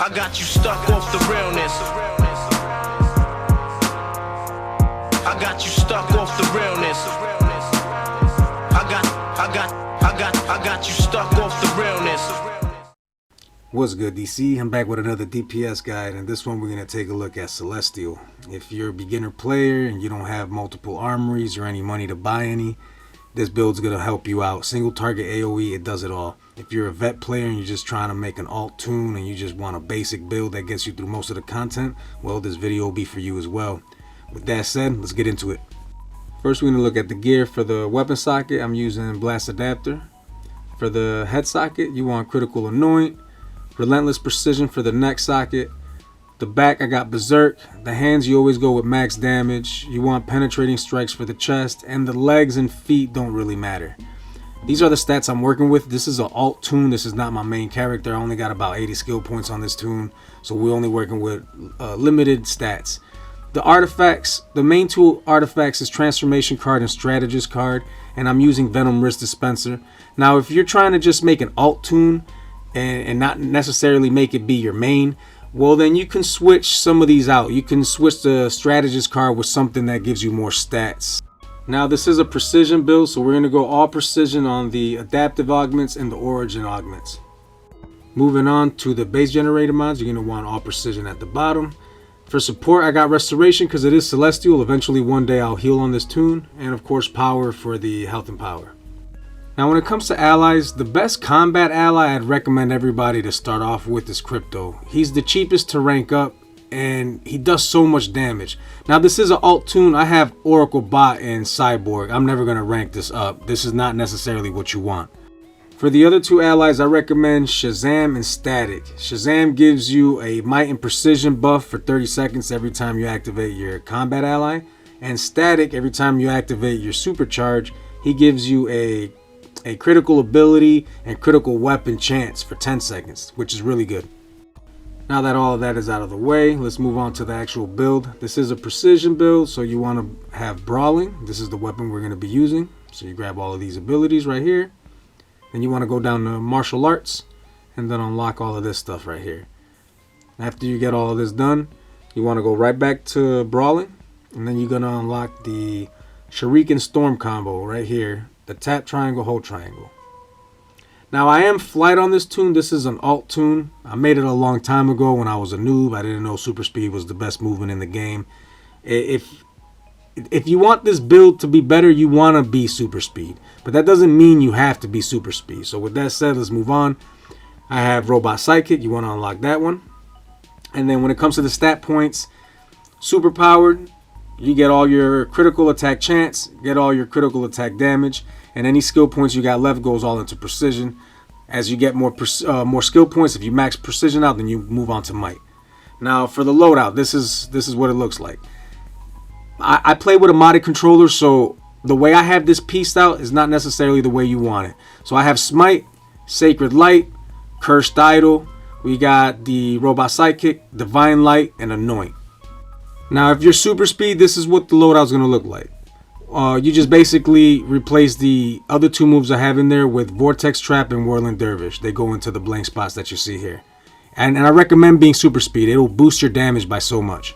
I got you stuck off the realness. I got you stuck off the realness. I got you stuck off the realness. What's good, DC? I'm back with another DPS guide, and this one we're going to take a look at Celestial. If you're a beginner player and you don't have multiple armories or any money to buy any, this build's going to help you out. Single target AoE, it does it all. If you're a vet player and you're just trying to make an alt tune and you just want a basic build that gets you through most of the content, well, this video will be for you as well. With that said, let's get into it. First, we're going to look at the gear. For the weapon socket, I'm using Blast Adapter. For the head socket, you want Critical Anoint. Relentless Precision for the neck socket. The back, I got Berserk. The hands, you always go with max damage. You want Penetrating Strikes for the chest. And the legs and feet don't really matter. These are the stats I'm working with. This is an alt tune. This is not my main character. I only got about 80 skill points on this tune. So we're only working with limited stats. The artifacts, the main two artifacts is Transformation Card and Strategist Card. And I'm using Venom Risk Dispenser. Now, if you're trying to just make an alt tune and not necessarily make it be your main, well, then you can switch some of these out. You can switch the Strategist Card with something that gives you more stats. Now, this is a precision build, so we're going to go all precision on the adaptive augments and the origin augments. Moving on to the base generator mods, you're going to want all precision at the bottom. For support, I got restoration because it is Celestial. Eventually one day I'll heal on this tune, and of course power for the health and power. Now, when it comes to allies, the best combat ally I'd recommend everybody to start off with is Crypto. He's the cheapest to rank up, and he does so much damage. Now, this is an alt tune. I have Oracle Bot and Cyborg. I'm never going to rank this up. This is not necessarily what you want. For the other two allies, I recommend Shazam and Static. Shazam gives you a might and precision buff for 30 seconds every time you activate your combat ally. And Static, every time you activate your supercharge, he gives you a critical ability and critical weapon chance for 10 seconds, which is really good. Now that all of that is out of the way, let's move on to the actual build. This is a precision build, so you want to have Brawling. This is the weapon we're going to be using. So you grab all of these abilities right here. Then you want to go down to Martial Arts and then unlock all of this stuff right here. After you get all of this done, you want to go right back to Brawling, and then you're going to unlock the Shuriken Storm combo right here. The tap triangle, hold triangle. Now, I am flight on this tune. This is an alt tune. I made it a long time ago when I was a noob. I didn't know super speed was the best movement in the game. If you want this build to be better, you want to be super speed. But that doesn't mean you have to be super speed. So with that said, let's move on. I have Robot Psychic. You want to unlock that one. And then when it comes to the stat points, super powered, you get all your critical attack chance, get all your critical attack damage, and any skill points you got left goes all into precision. As you get more skill points, if you max precision out, then you move on to might. Now for the loadout, this is what it looks like. I play with a modded controller, so the way I have this pieced out is not necessarily the way you want it. So I have Smite, Sacred Light, Cursed Idol. We got the Robot Psychic, Divine Light, and Anoint. Now, if you're super speed, this is what the loadout is going to look like. You just basically replace the other two moves I have in there with Vortex Trap and Whirling Dervish. They go into the blank spots that you see here. And I recommend being super speed. It will boost your damage by so much.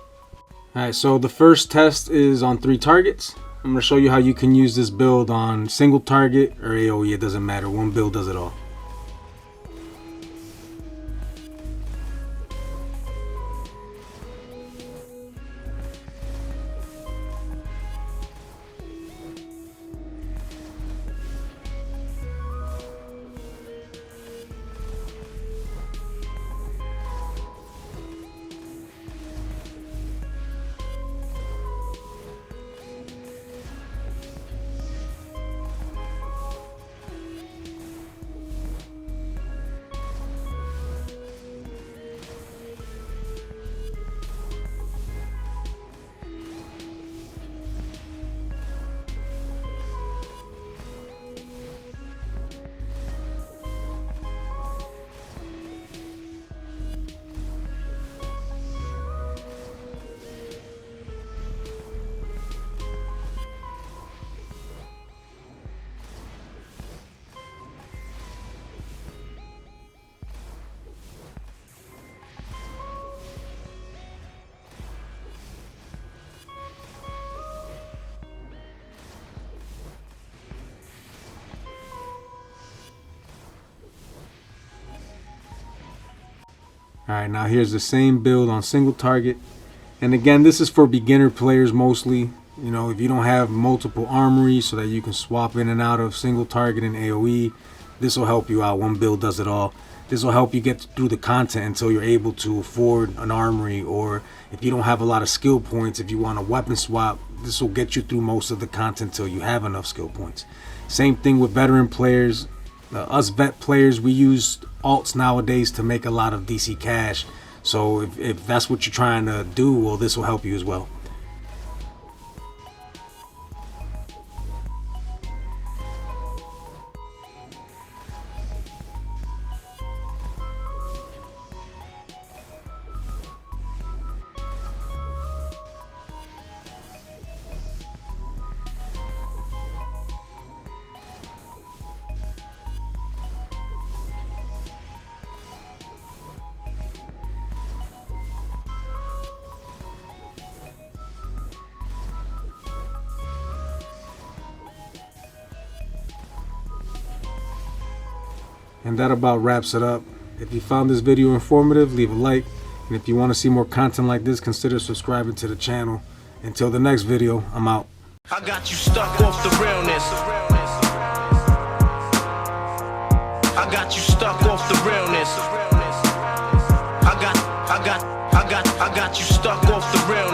Alright, so the first test is on 3 targets. I'm going to show you how you can use this build on single target or AoE. It doesn't matter. One build does it all. Alright, now here's the same build on single target. And again, this is for beginner players mostly. You know, if you don't have multiple armories so that you can swap in and out of single target and AoE, this will help you out. One build does it all. This will help you get through the content until you're able to afford an armory, or if you don't have a lot of skill points, if you want a weapon swap, this will get you through most of the content until you have enough skill points. Same thing with veteran players. Us vet players, we use alts nowadays to make a lot of DC cash. So if that's what you're trying to do, well, this will help you as well. And that about wraps it up. If you found this video informative, leave a like. And if you want to see more content like this, consider subscribing to the channel. Until the next video, I'm out. I got you stuck off the realness. I got you stuck off the realness. I got you stuck off the realness.